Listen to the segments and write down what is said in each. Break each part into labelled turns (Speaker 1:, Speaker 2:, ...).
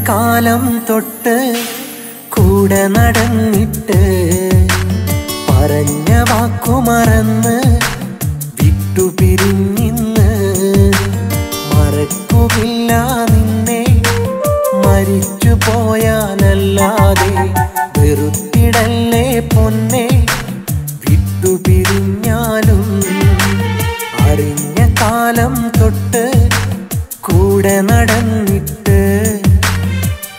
Speaker 1: കാലം തൊട്ട് കൂടെ നടന്നിട്ട് പറഞ്ഞ വാക്കു മറന്ന് വിട്ടുപിരിഞ്ഞിന്ന് മറക്കുകില്ല നിന്നെ മരിച്ചു പോയാലല്ലാതെ വെറുത്തിടല്ലേ പൊന്നെ വിട്ടുപിരിഞ്ഞാലും അറിഞ്ഞ കാലം തൊട്ട് കൂടെ നടന്നിട്ട്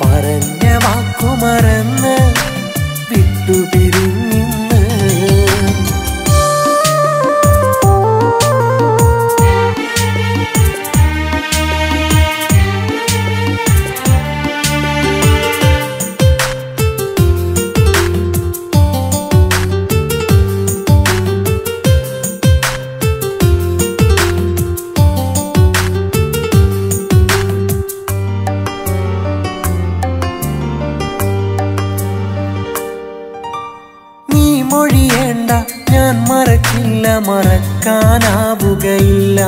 Speaker 1: പറഞ്ഞ വാക്കു മറന്ന് വിട്ടുപിരിഞ്ഞിന്ന് മൊഴിയേണ്ട ഞാൻ മറക്കില്ല മറക്കാനാവുകയില്ല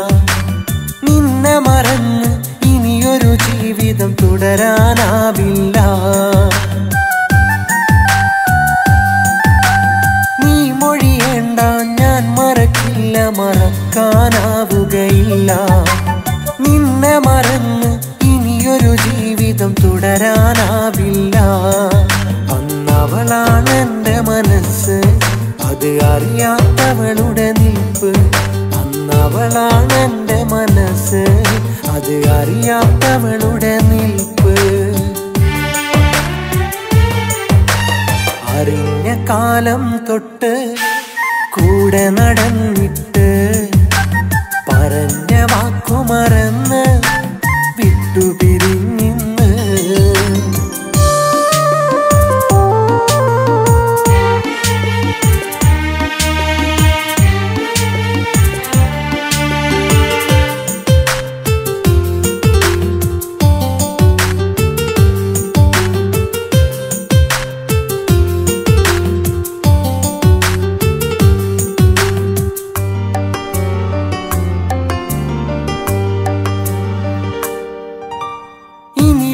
Speaker 1: നിന്നെ മറന്ന് ഇനിയൊരു ജീവിതം തുടരാനാവില്ല നീ മൊഴിയേണ്ട ഞാൻ മറക്കില്ല മറക്കാനാവുകയില്ല നിന്നെ മറന്ന് ഇനിയൊരു ജീവിതം തുടരാനാവില്ല അന്നവളാണ് എൻ്റെ മനസ്സ് അത് അറിയാത്തവളുടെ നിൽപ്പ് അന്നവളാണ് എൻ്റെ മനസ്സ് അത് അറിയാത്തവളുടെ നിൽപ്പ് അറിഞ്ഞ കാലം തൊട്ട് കൂടെ നടന്നിട്ട് പറഞ്ഞ വാക്കു മറന്ന് വിട്ടുപിരിഞ്ഞിന്ന്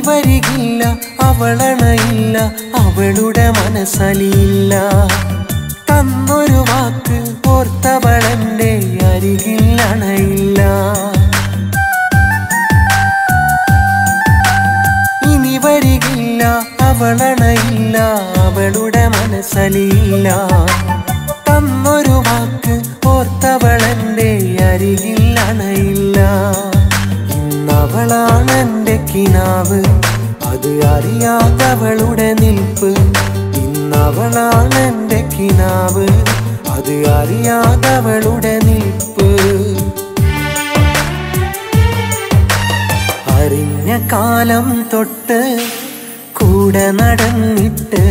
Speaker 1: വരികില്ല അവളണയില്ല അവളുടെ മനസ്സലിയില്ല തന്നൊരു വാക്ക് ഓർത്തവളെന്റെ അരികിൽ അണയില്ല ഇനി വരികില്ല അവളണയില്ല അവളുടെ മനസ്സലിയില്ല തന്നൊരു വാക്ക് ഓർത്തവളെന്റെ അരികിൽ അണയില്ല അവളാണ് എൻ്റെ കിനാവ് അത് അറിയാത്തവളുടെ നിൽപ്പ് ഇന്നവളാണ് എൻ്റെ കിനാവ് അത് അറിയാത്തവളുടെ നിൽപ്പ് അറിഞ്ഞ കാലം തൊട്ട് കൂടെ നടന്നിട്ട്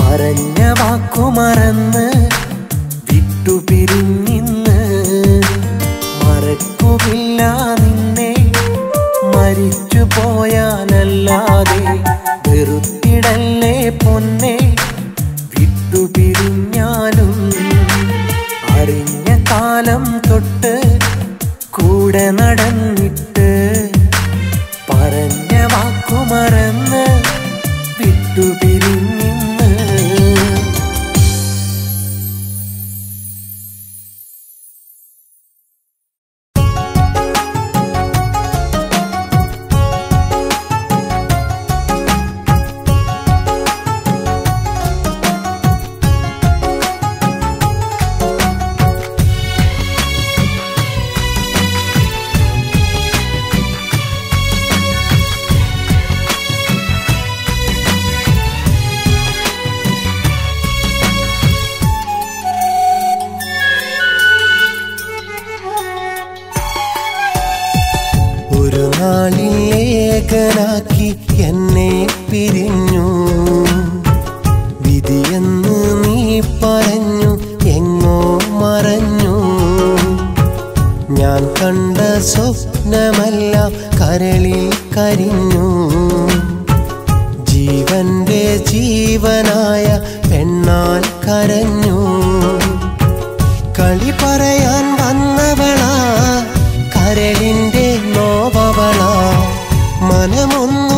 Speaker 1: പറഞ്ഞ വാക്കു മറന്ന് വിട്ടുപിരിഞ്ഞിന്ന് മറക്കുകില്ല നിന്നെ മരിച്ചു പോയാലല്ലാതെ വെറുത്തിടല്ലേ പൊന്നെ വിട്ടുപിരിഞ്ഞാലും അറിഞ്ഞ കാലം തൊട്ട് കൂടെ നടന്നിട്ട് പറഞ്ഞ വാക്കു മറന്ന് വിട്ടുപിരിഞ്ഞിന്ന് ാക്കി എന്നെ പിരിഞ്ഞു വിധിയെന്ന് നീ പറഞ്ഞു എങ്ങോ മറഞ്ഞു ഞാൻ കണ്ട സ്വപ്നമെല്ലാം കരളിൽ കരിഞ്ഞു ജീവന്റെ ജീവനായ പെണ്ണാൽ കരഞ്ഞു കളി പറയാൻ വന്നവളാ കരളിന്റെ നോവവളാ മനമൊന്നു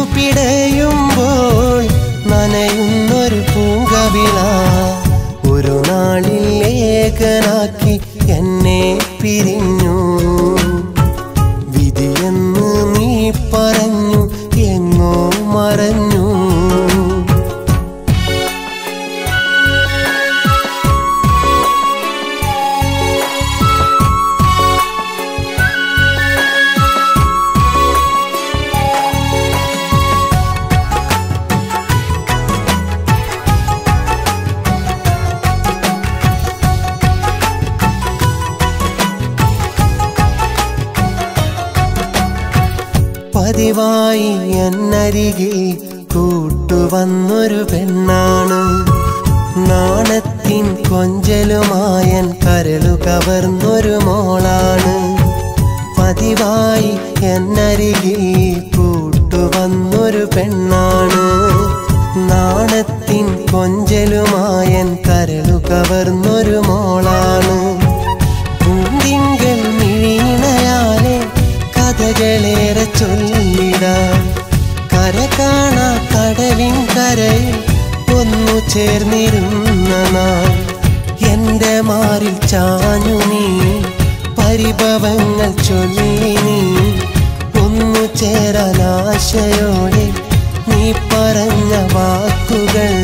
Speaker 1: പതിവായി എന്നരികിൽ കൂട്ടുവന്നൊരു പെണ്ണാണ്. നാണത്തിൻ കൊഞ്ചലുമായൻ കരളു കവർന്നൊരു മോളാണ്. പതിവായി എന്നരികിൽ കൂട്ടുവന്നൊരു പെണ്ണാണ്. നാണത്തിൻ കൊഞ്ചലുമായൻ കരളു കവർന്നൊരു മോളാണ്. പൂന്തിങ്കൾ മിഴിനയാലെ കഥകളേറെ ചൊല്ലിടാൻ കര കാണാ കടലിൻ കരയിൽ ഒന്നു ചേർന്നിരുന്ന നാൾ എന്റെ മാറിൽ ചാഞ്ഞു നീ പരിഭവങ്ങൾ ചൊല്ലി നീ ഒന്നു ചേരാൻ ആശയോടെ നീ പറഞ്ഞ വാക്കുകൾ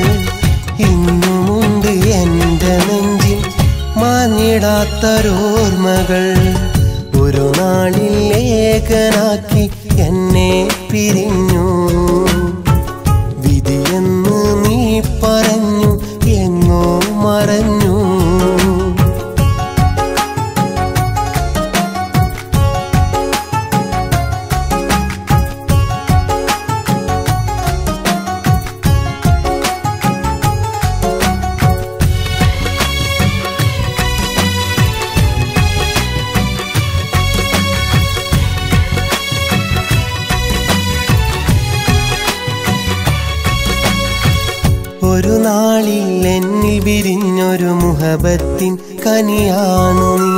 Speaker 1: ഇന്നുമുണ്ട് എന്റെ നെഞ്ചിൽ മാഞ്ഞിടാത്തൊരോർമ്മകൾ. ഒരു നാളിൽ ഏകനാക്കി എന്നെ പിരിഞ്ഞു വിധിയെന്ന് നീ പറഞ്ഞു എങ്ങോ മറഞ്ഞു. ഒരു നാളിൽ എന്നിൽ വിരിഞ്ഞൊരു മുഹബത്തിൻ കനിയാണു നീ.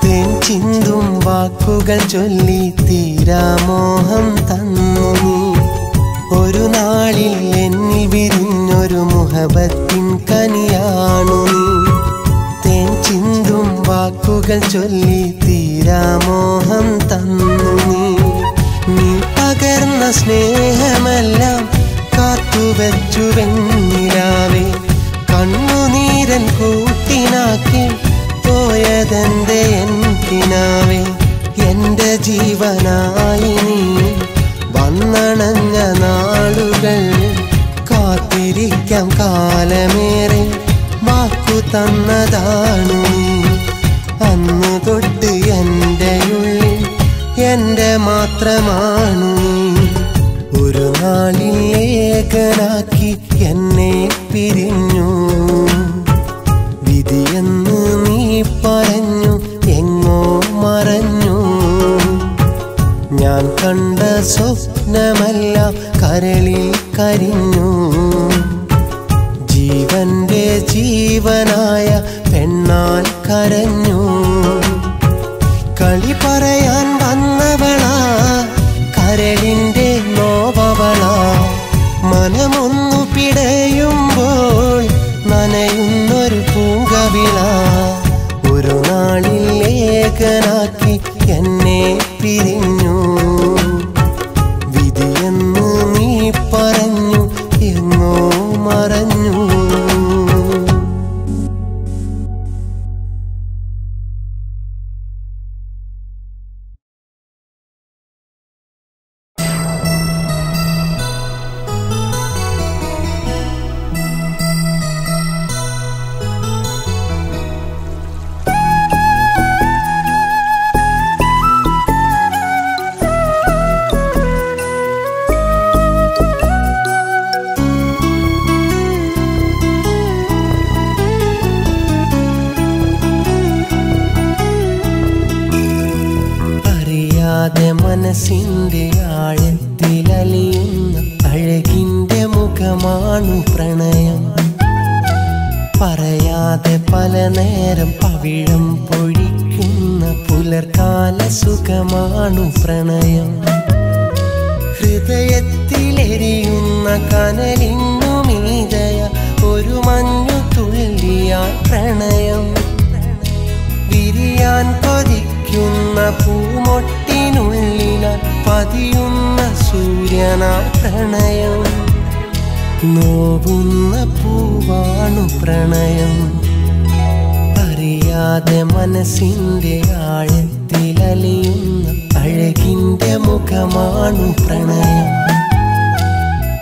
Speaker 1: തേൻ ചിന്തും വാക്കുകൾ ചൊല്ലി തീരാമോഹം തന്നു നീ. ഒരു നാളിൽ എന്നിൽ വിരിഞ്ഞൊരു മുഹബത്തിൻ കനിയാണു നീ. തേൻ ചിന്തും വാക്കുകൾ ചൊല്ലി തീരാമോഹം തന്നു നീ. നീ പകർന്ന സ്നേഹമെല്ലാം കാത്തുവച്ചു വെണ്ണിലാവേ കണ്ണുനീരൻ കൂട്ടിനാക്കി പോയതെന്റെ എന്തിനാവേ. എന്റെ ജീവനായി നീ വന്നണഞ്ഞ നാളുകൾ കാത്തിരിക്കാം കാലമേറെ വാക്കു തന്നതാണു നീ. അന്നു തൊട്ട് എന്റെ ഉള്ളിൽ എന്റെ മാത്രമാണു നീ. ഒരു നാളിൽ ഏകനാക്കി എന്നെ പിരിഞ്ഞു വിധിയെന്ന് നീ പറഞ്ഞു എങ്ങോ മറഞ്ഞു. ഞാൻ കണ്ട സ്വപ്നമെല്ലാം കരളിൽ കരിഞ്ഞു. ജീവന്റെ ജീവനായ പെണ്ണാൽ കരഞ്ഞു. കളി പറയാൻ വന്നവളാ കരളിന്റെ നോവവളാ. മനമൊന്നു പിടയുമ്പോൾ നനയുന്നൊരു പൂങ്കവിള. ഒരു നാളിൽ ഏകനാക്കി എന്നെ പിരിഞ്ഞു വിധിയെന്ന് നീ പറഞ്ഞു എങ്ങോ മറഞ്ഞു. മനസ്സിന്റെ ആഴത്തിലലിയുന്ന അഴകിന്റെ മുഖമാണു പ്രണയം. പറയാതെ പല നേരം പവിഴം പൊഴിക്കുന്ന പുലർക്കാല സുഖമാണു പ്രണയം. ഹൃദയത്തിലെരിയുന്ന കനലിന്നു മീതയ ഒരു മഞ്ഞു തുള്ളിയാ പ്രണയം. വിരിയാൻ കൊതിക്കുന്ന പൂമൊട്ടിനുള്ളിനാൽ പതിയുന്ന സൂര്യനാ പ്രണയം. നോവുന്ന പൂവാണു പ്രണയം. അറിയാതെ മനസ്സിന്റെ ആഴത്തിലലിയുന്ന അഴകിന്റെ മുഖമാണു പ്രണയം.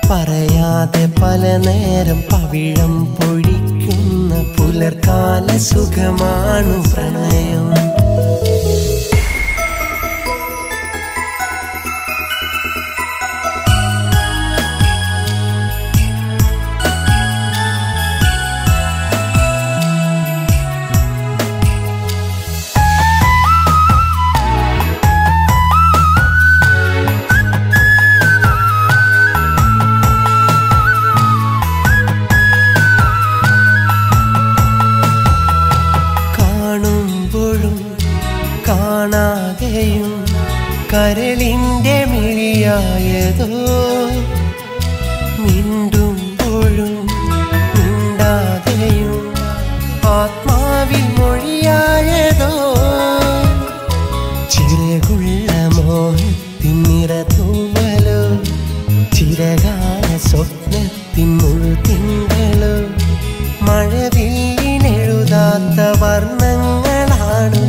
Speaker 1: പറയാതെ പല നേരം പവിഴം പൊഴിക്കുന്ന പുലർക്കാല സുഖമാണു പ്രണയം. മൊഴിയായതോ മിണ്ടുമ്പോഴും മിണ്ടാതെയും ആത്മാവിൽ മൊഴിയായതോ ചിറകുള്ള മോഹത്തിൻ നിറതൂവലോ ചിരകാല സ്വപ്നത്തിൻ മുഴുതിങ്കളോ മഴവില്ലെഴുതാത്ത വർണ്ണങ്ങളാണ്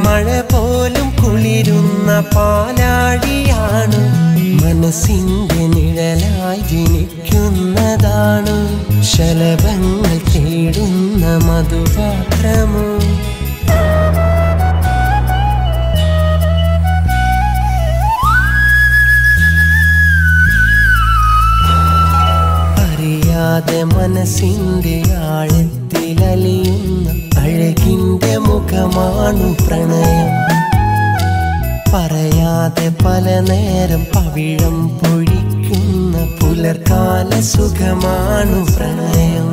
Speaker 1: മഴ പോലും കുളിരുന്ന പാലാഴിയാണ് മനസ്സിന്റെ നിഴലായി ജനിക്കുന്നതാണ് ശലഭങ്ങൾ തേടുന്ന മധുപാത്രമോ അറിയാതെ മനസ്സിന്റെ ആഴത്തിലലിയുന്ന അഴകിന്റെ മുഖമാണു പ്രണയം പറയാതെ പല നേരം പവിഴം പൊഴിക്കുന്ന പുലർക്കാല സുഖമാണു പ്രണയം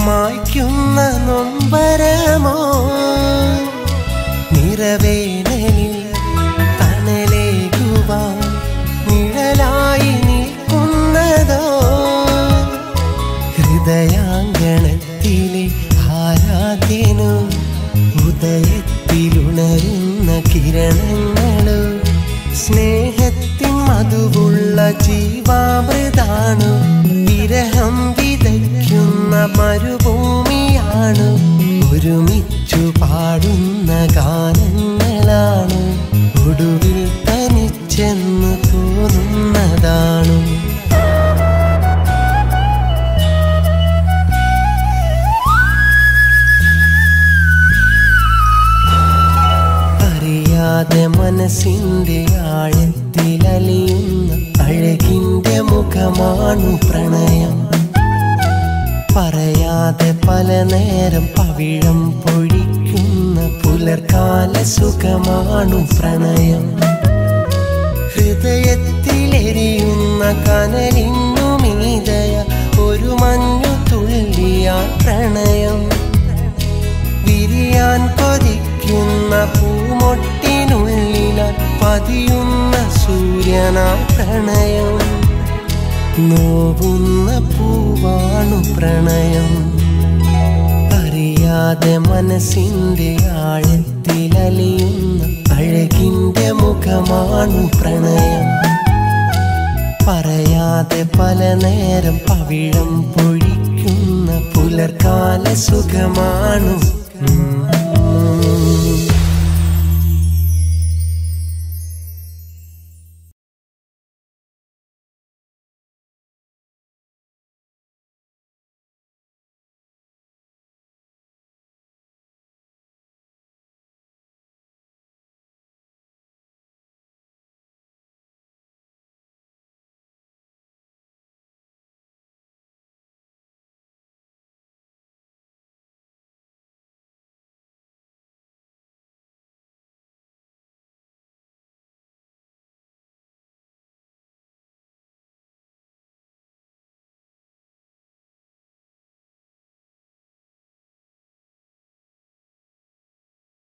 Speaker 1: മായ്ക്കുന്ന നൊമ്പരമോ നിറവേനലിൽ തണലേകുവാൻ നിഴലായി നിൽക്കുന്നതോ ഹൃദയാങ്കണത്തിലെ ആരാധ്യനോ ഉദയത്തിലുണരുന്ന കിരണങ്ങളോ സ്നേഹത്തിൻ മധുവുള്ള ജീവാമൃതാണ് വിരഹം വിതയ്ക്കുന്ന മരുഭൂമിയാണ് ഒരുമിച്ചു പാടുന്ന ഗാനങ്ങളാണ് ഒടുവിൽ തനിച്ചെന്ന് തോന്നുന്നതാണ് അറിയാതെ മനസ്സിന്റെ ആഴത്തിലലിയുന്ന അഴകിന്റെ മുഖമാണു പ്രണയം പറയാതെ പല നേരം പവിഴം പൊഴിക്കുന്ന പുലർക്കാല സുഖമാണു പ്രണയം ഹൃദയത്തിലെരിയുന്ന കനലിന്നു മീതയ ഒരു മഞ്ഞു തുള്ളിയാ പ്രണയം വിരിയാൻ കൊതിക്കുന്ന പൂമൊട്ടിനുള്ളിലാൽ പതിയുന്ന സൂര്യനാ പ്രണയം നോവുന്ന പൂവാണു പ്രണയം അറിയാതെ മനസ്സിന്റെ ആഴത്തിലലിയുന്ന അഴകിന്റെ മുഖമാണു പ്രണയം പറയാതെ പല നേരം പവിഴം പൊഴിക്കുന്ന പുലർക്കാല സുഖമാണു